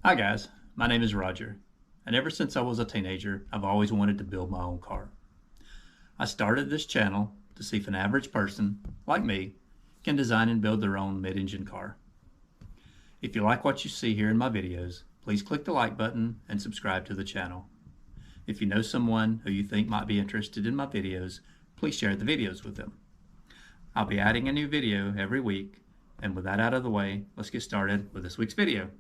Hi guys, my name is Roger, and ever since I was a teenager, I've always wanted to build my own car. I started this channel to see if an average person, like me, can design and build their own mid-engine car. If you like what you see here in my videos, please click the like button and subscribe to the channel. If you know someone who you think might be interested in my videos, please share the videos with them. I'll be adding a new video every week, and with that out of the way, let's get started with this week's video.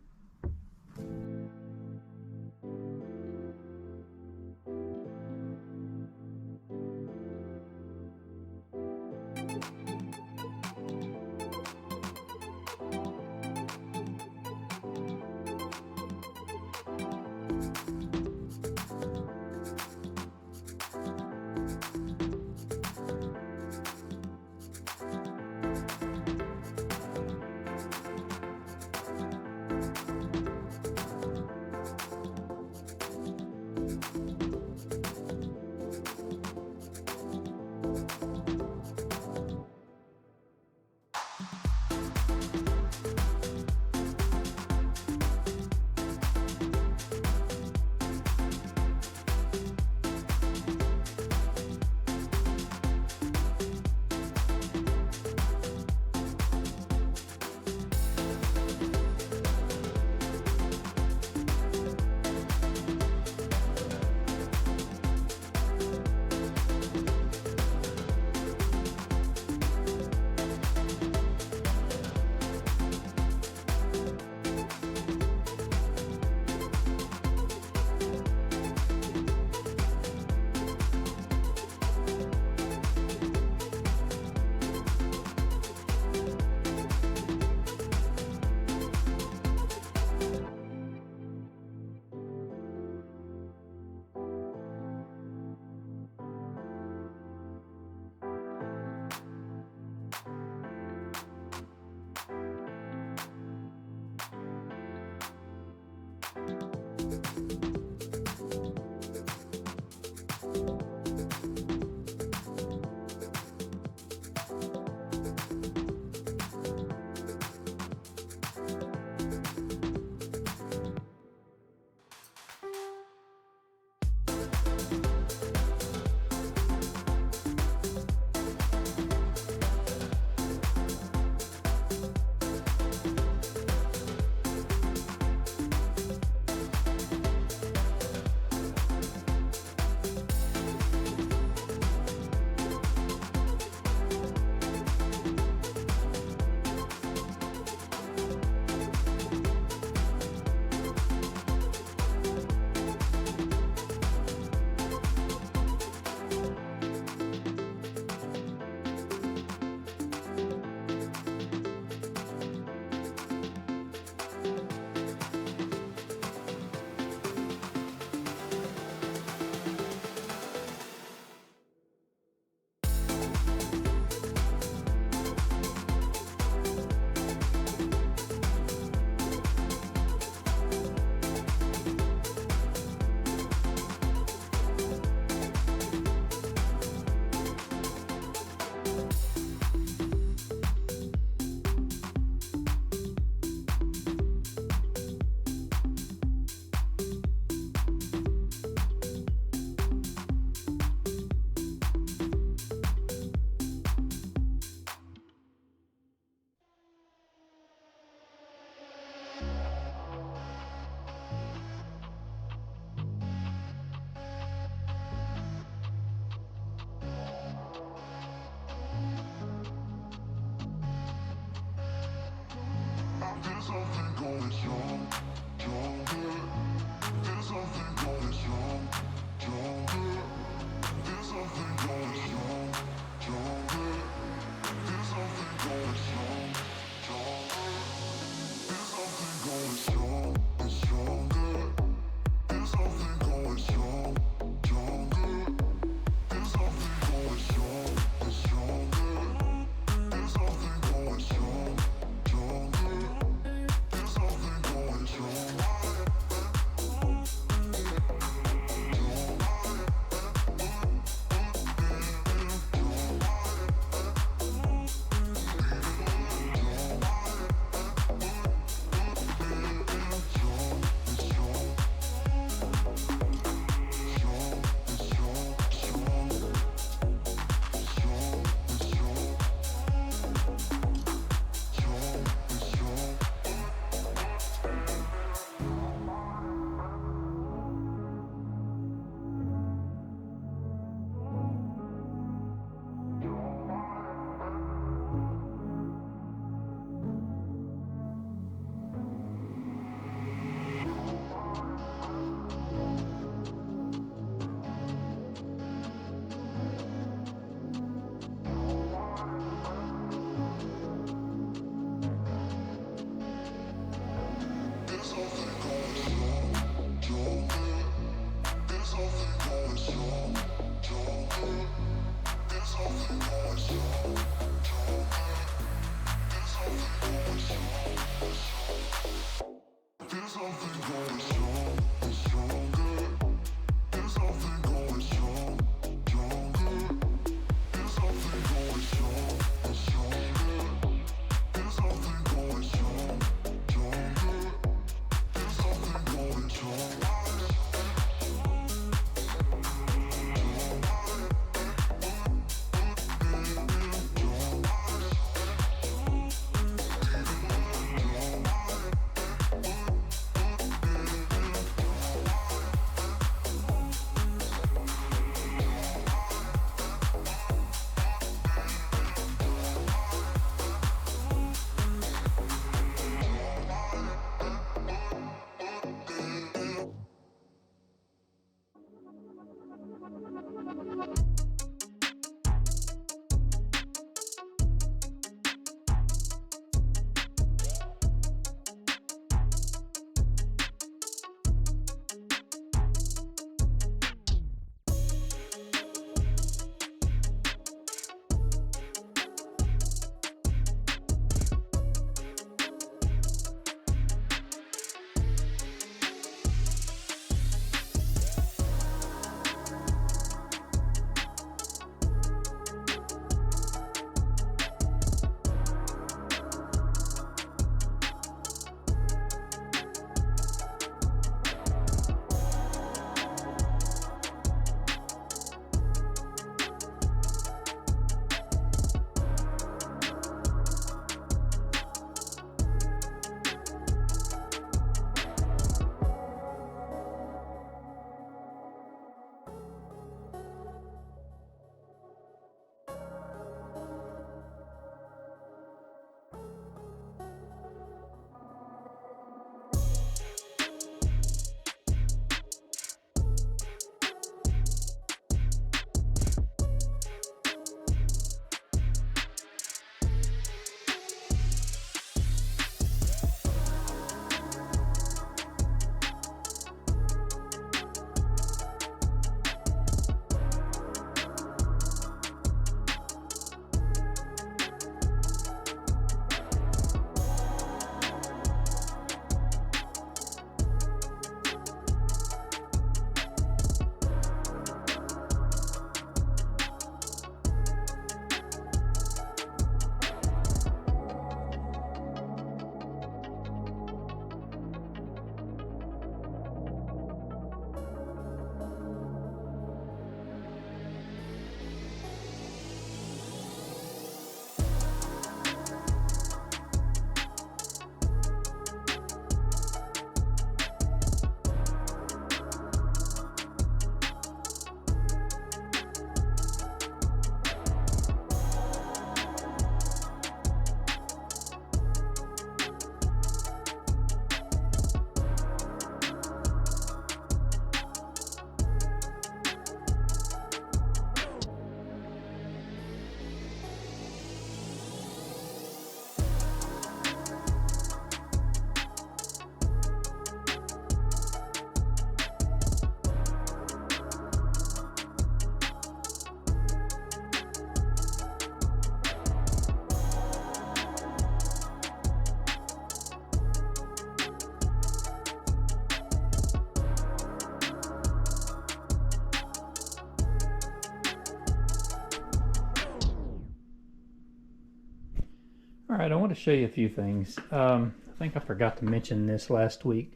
All right, I want to show you a few things. I think I forgot to mention this last week,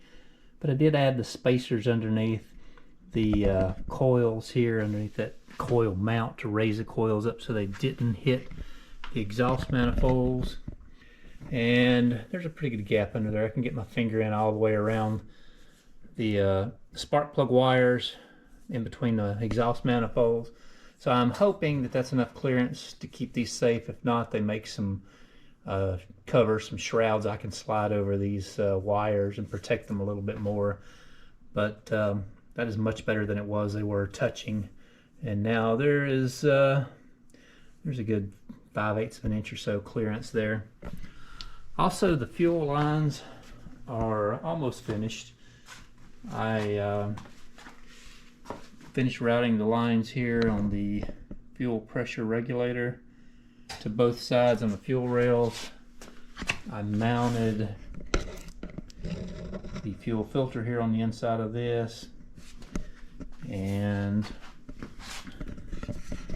but I did add the spacers underneath the coils here, underneath that coil mount, to raise the coils up so they didn't hit the exhaust manifolds. And there's a pretty good gap under there. I can get my finger in all the way around the spark plug wires in between the exhaust manifolds. So I'm hoping that that's enough clearance to keep these safe. If not, they make some covers, some shrouds I can slide over these wires and protect them a little bit more. But that is much better than it was. They were touching, and now there is there's a good 5/8 of an inch or so clearance there. Also, the fuel lines are almost finished. I finished routing the lines here on the fuel pressure regulator to both sides on the fuel rails. I mounted the fuel filter here on the inside of this, and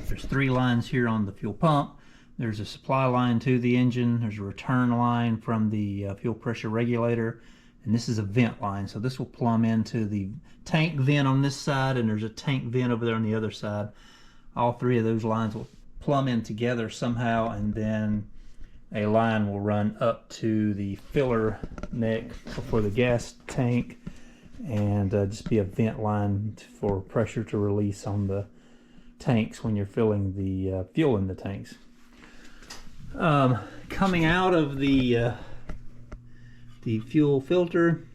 there's 3 lines here on the fuel pump. There's a supply line to the engine, there's a return line from the fuel pressure regulator, and this is a vent line, so this will plumb into the tank vent on this side, and there's a tank vent over there on the other side. All 3 of those lines will plumb in together somehow, and then a line will run up to the filler neck for the gas tank, and just be a vent line for pressure to release on the tanks when you're filling the fuel in the tanks. Coming out of the fuel filter,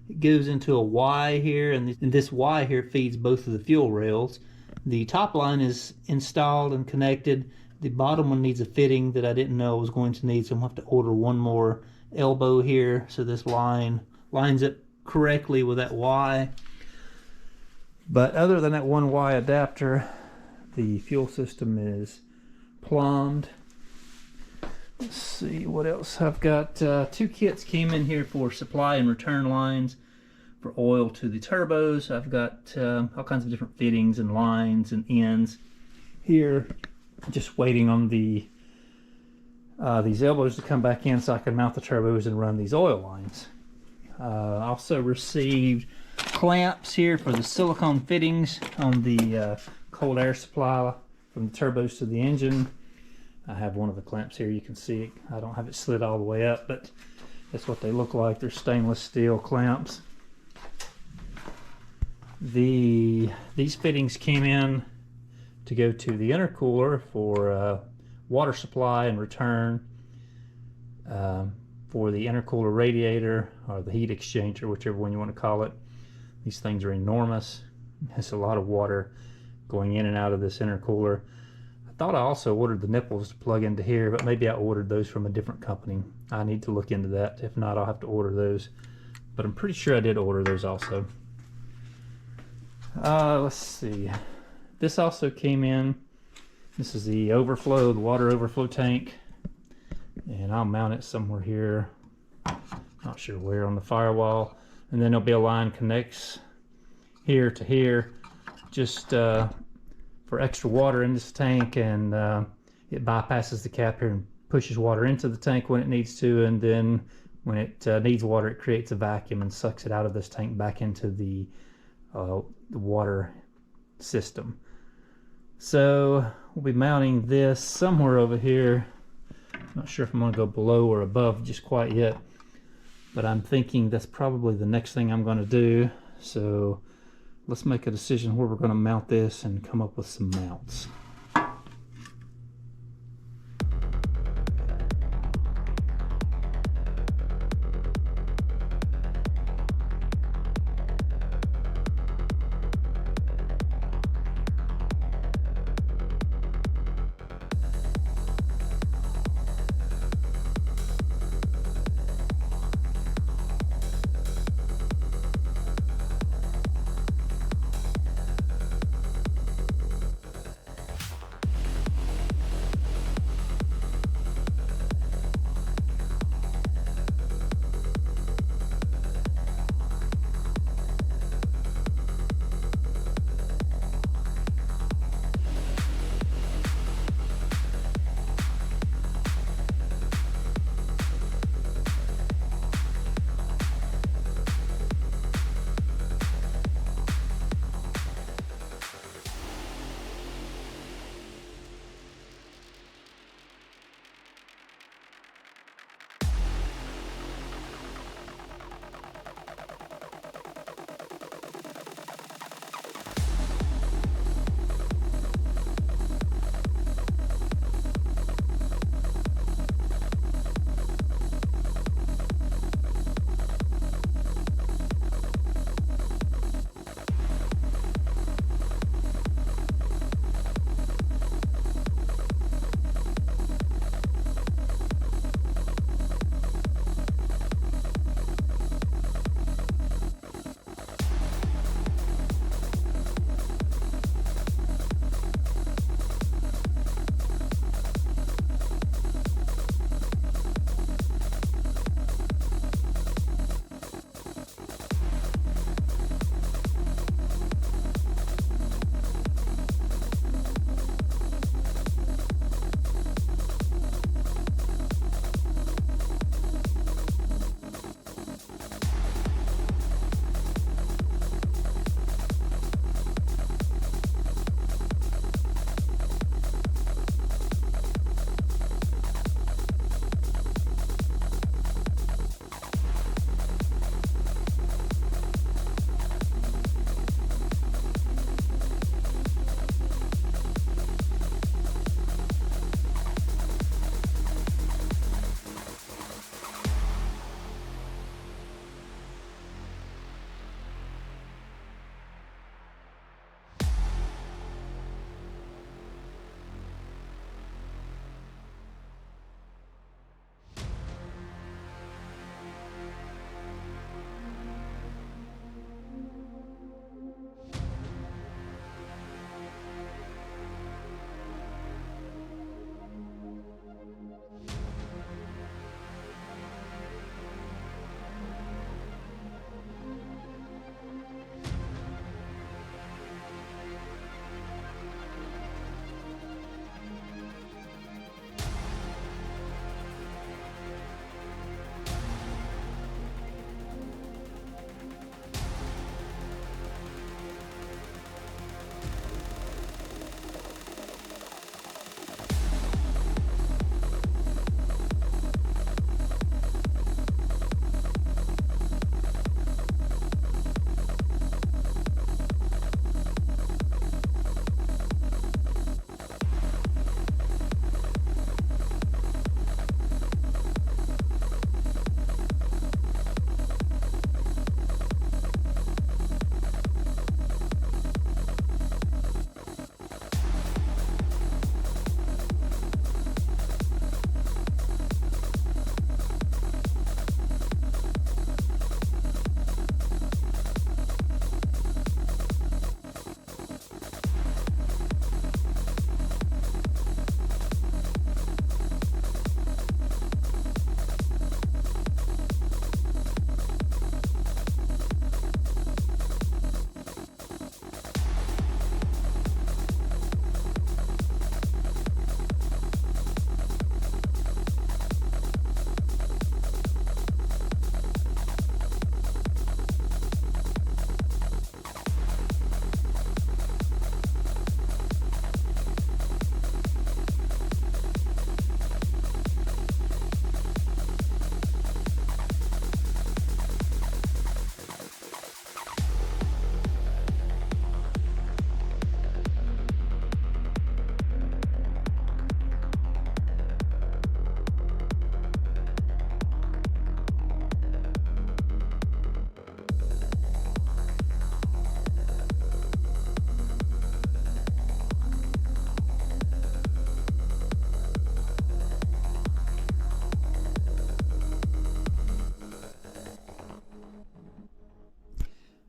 it goes into a Y here, and this Y here feeds both of the fuel rails. The top line is installed and connected. The bottom one needs a fitting that I didn't know I was going to need, so I'm going to have to order one more elbow here so this line lines up correctly with that Y. But other than that one Y adapter, the fuel system is plumbed. Let's see what else I've got. 2 kits came in here for supply and return lines for oil to the turbos. I've got all kinds of different fittings and lines and ends here, just waiting on the these elbows to come back in so I can mount the turbos and run these oil lines. Also received clamps here for the silicone fittings on the cold air supply from the turbos to the engine. I have one of the clamps here, you can see it. I don't have it slid all the way up, but that's what they look like. They're stainless steel clamps. These fittings came in to go to the intercooler for water supply and return, for the intercooler radiator or the heat exchanger, whichever one you want to call it. These things are enormous. There's a lot of water going in and out of this intercooler. I thought I also ordered the nipples to plug into here, but maybe I ordered those from a different company. I need to look into that. If not, I'll have to order those, but I'm pretty sure I did order those also. Let's see. This also came in. This is the overflow, the water overflow tank, and I'll mount it somewhere here. Not sure where on the firewall. And then there'll be a line connects here to here, just for extra water in this tank, and it bypasses the cap here and pushes water into the tank when it needs to, and then when it needs water, it creates a vacuum and sucks it out of this tank back into the water system. So we'll be mounting this somewhere over here. Not sure if I'm going to go below or above just quite yet, but I'm thinking that's probably the next thing I'm going to do. So let's make a decision where we're going to mount this and come up with some mounts.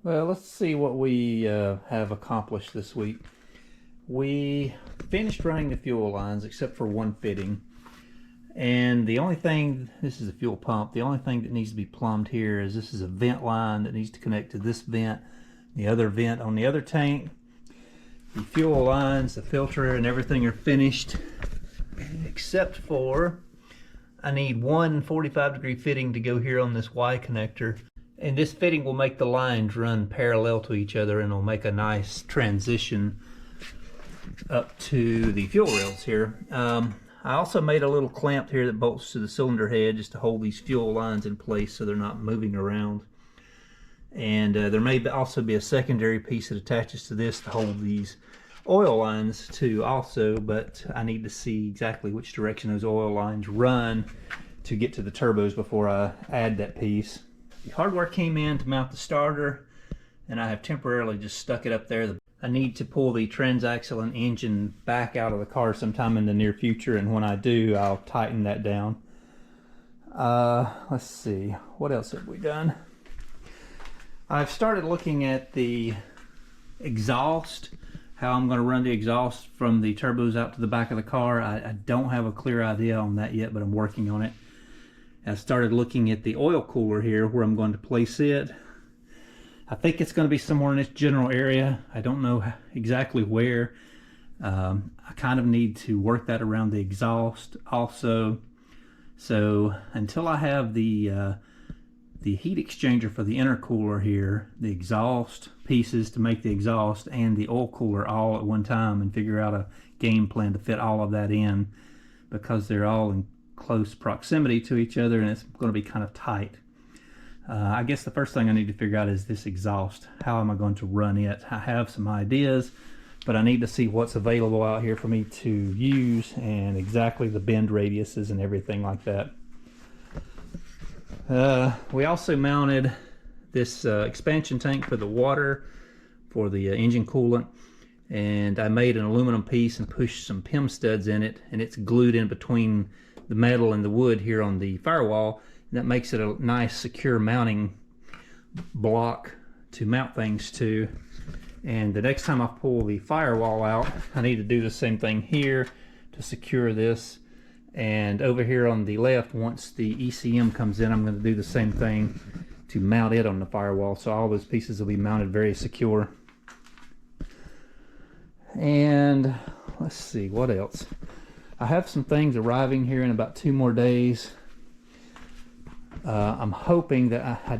Well, let's see what we have accomplished this week. We finished running the fuel lines except for one fitting. And the only thing, this is a fuel pump, the only thing that needs to be plumbed here is this is a vent line that needs to connect to this vent, the other vent on the other tank. The fuel lines, the filter, and everything are finished, except for I need one 45-degree fitting to go here on this Y connector. And this fitting will make the lines run parallel to each other, and it'll make a nice transition up to the fuel rails here. I also made a little clamp here that bolts to the cylinder head just to hold these fuel lines in place so they're not moving around. And there may also be a secondary piece that attaches to this to hold these oil lines too also, but I need to see exactly which direction those oil lines run to get to the turbos before I add that piece. The hardware came in to mount the starter, and I have temporarily just stuck it up there. I need to pull the transaxle and engine back out of the car sometime in the near future, and when I do, I'll tighten that down. Let's see, what else have we done? I've started looking at the exhaust, how I'm going to run the exhaust from the turbos out to the back of the car. I don't have a clear idea on that yet, but I'm working on it. I started looking at the oil cooler here, where I'm going to place it. I think it's going to be somewhere in this general area. I don't know exactly where. I kind of need to work that around the exhaust also. So until I have the heat exchanger for the intercooler here, the exhaust pieces to make the exhaust, and the oil cooler all at one time, and figure out a game plan to fit all of that in, because they're all in close proximity to each other and it's going to be kind of tight. I guess the first thing I need to figure out is this exhaust. How am I going to run it? I have some ideas, but I need to see what's available out here for me to use, and exactly the bend radiuses and everything like that. We also mounted this expansion tank for the water for the engine coolant, and I made an aluminum piece and pushed some PIM studs in it, and it's glued in between the metal and the wood here on the firewall. That makes it a nice secure mounting block to mount things to. And the next time I pull the firewall out, I need to do the same thing here to secure this. And over here on the left, once the ECM comes in, I'm going to do the same thing to mount it on the firewall. So all those pieces will be mounted very secure. And let's see, what else? I have some things arriving here in about 2 more days. I'm hoping that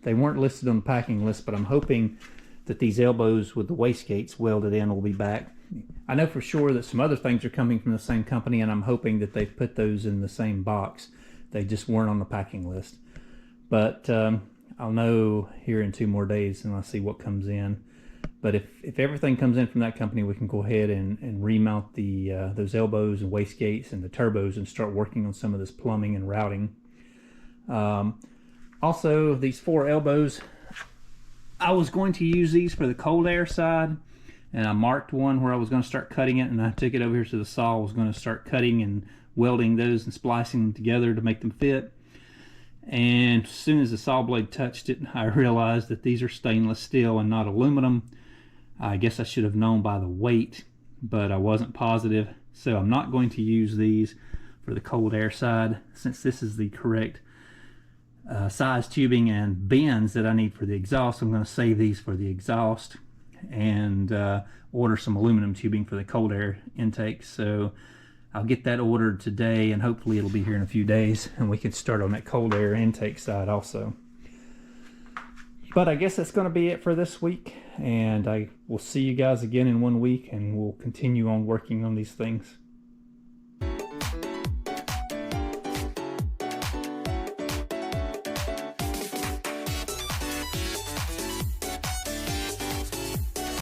they weren't listed on the packing list, but I'm hoping that these elbows with the wastegates welded in will be back. I know for sure that some other things are coming from the same company, and I'm hoping that they've put those in the same box. They just weren't on the packing list. But I'll know here in 2 more days, and I'll see what comes in. But if everything comes in from that company, we can go ahead and remount those elbows and wastegates and the turbos and start working on some of this plumbing and routing. Also, these 4 elbows, I was going to use these for the cold air side, and I marked one where I was going to start cutting it, and I took it over here to the saw. I was going to start cutting and welding those and splicing them together to make them fit. And as soon as the saw blade touched it, I realized that these are stainless steel and not aluminum. I guess I should have known by the weight, but I wasn't positive. So I'm not going to use these for the cold air side, since this is the correct size tubing and bends that I need for the exhaust. I'm going to save these for the exhaust and order some aluminum tubing for the cold air intake. So I'll get that ordered today, and hopefully it'll be here in a few days, and we can start on that cold air intake side also. But I guess that's going to be it for this week, and I will see you guys again in 1 week, and we'll continue on working on these things.